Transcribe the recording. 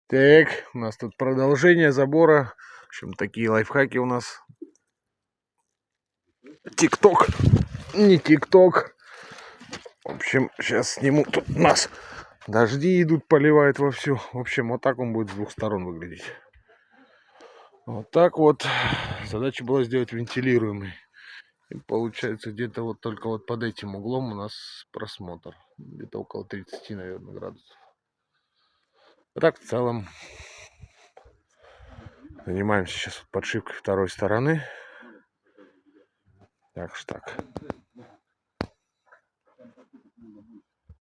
Так, у нас тут продолжение забора. В общем, такие лайфхаки у нас. ТикТок. Не ТикТок. В общем, сейчас сниму. Тут у нас дожди идут, поливают вовсю. В общем, вот так он будет с двух сторон выглядеть. Вот так вот. Задача была сделать вентилируемый. И получается, где-то вот только вот под этим углом у нас просмотр. Где-то около 30, наверное, градусов. А так, в целом, занимаемся сейчас подшивкой второй стороны. Так что так.